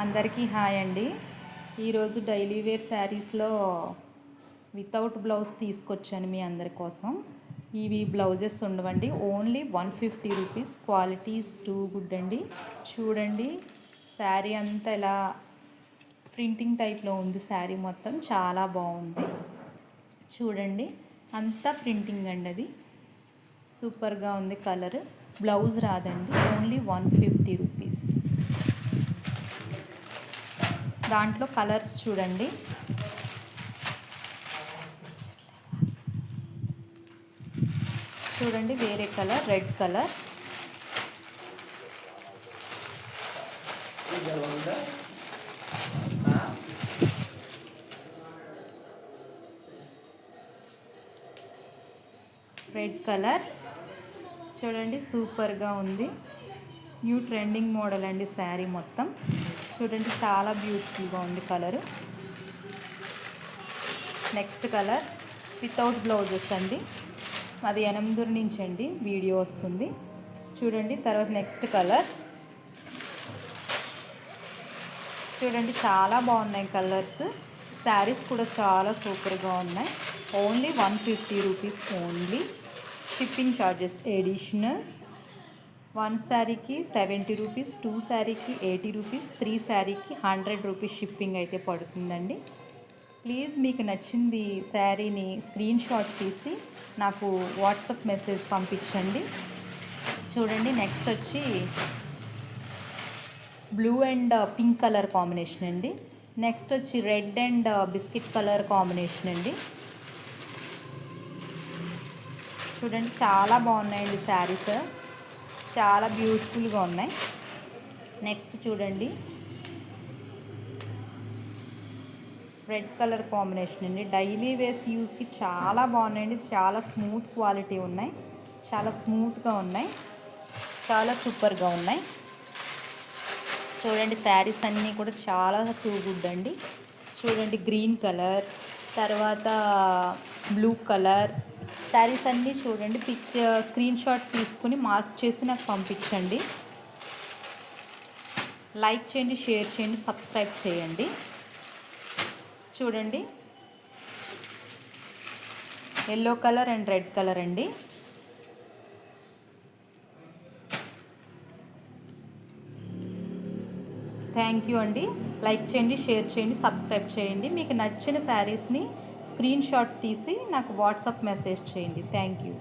అందరికీ హాయ్ అండి. ఈరోజు డైలీ వేర్ శారీస్లో వితౌట్ బ్లౌజ్ తీసుకొచ్చాను మీ అందరి కోసం. ఇవి బ్లౌజెస్ ఉండవండి, only 150 rupees. Qualities too good అండి. చూడండి, శారీ అంతా ఇలా ప్రింటింగ్ టైప్లో ఉంది. శారీ మొత్తం చాలా బాగుంది. చూడండి, అంతా ప్రింటింగ్ అండి. అది సూపర్గా ఉంది. కలర్ బ్లౌజ్ రాదండి, ఓన్లీ 150 రూపీస్. దాంట్లో కలర్స్ చూడండి. చూడండి, వేరే colour, red colour, red colour చూడండి, సూపర్గా ఉంది. న్యూ ట్రెండింగ్ మోడల్ అండి. శారీ మొత్తం చూడండి, చాలా బ్యూటిఫుల్గా ఉంది colour. Next colour without blouses అండి. అది 8 నుంచి అండి వీడియో వస్తుంది చూడండి. తర్వాత నెక్స్ట్ కలర్ చూడండి, చాలా బాగున్నాయి కలర్స్. శారీస్ కూడా చాలా సూపర్గా ఉన్నాయి. Only 150 rupees only. Shipping charges additional. 1 శారీకి 70 రూపీస్, 2 శారీకి 80 రూపీస్, 3 శారీకి 100 రూపీస్ షిప్పింగ్ అయితే పడుతుందండి. ప్లీజ్ మీకు నచ్చింది శారీని స్క్రీన్ షాట్ తీసి నాకు వాట్సాప్ మెసేజ్ పంపించండి. చూడండి, నెక్స్ట్ వచ్చి blue and pink colour combination అండి. నెక్స్ట్ వచ్చి red and biscuit colour combination అండి. చూడండి, చాలా బాగున్నాయండి శారీస్, చాలా బ్యూటిఫుల్గా ఉన్నాయి. నెక్స్ట్ చూడండి, రెడ్ కలర్ కాంబినేషన్ అండి. డైలీ వేస్ యూస్కి చాలా బాగున్నాయండి. చాలా స్మూత్ క్వాలిటీ ఉన్నాయి, చాలా స్మూత్గా ఉన్నాయి, చాలా సూపర్గా ఉన్నాయి. చూడండి, శారీస్ అన్నీ కూడా చాలా టూ గుడ్ అండి. చూడండి, గ్రీన్ కలర్, తర్వాత బ్లూ కలర్ శారీస్ అన్నీ చూడండి. పిక్చర్ స్క్రీన్ షాట్ తీసుకుని మార్క్ చేసి నాకు పంపించండి. లైక్ చేయండి, షేర్ చేయండి, సబ్స్క్రైబ్ చేయండి. చూడండి, yellow colour and red colour అండి. థ్యాంక్ యూ అండి. లైక్ చేయండి, షేర్ చేయండి, సబ్స్క్రైబ్ చేయండి. మీకు నచ్చిన శారీస్ని స్క్రీన్ షాట్ తీసి నాకు వాట్సాప్ మెసేజ్ చేయండి. Thank you.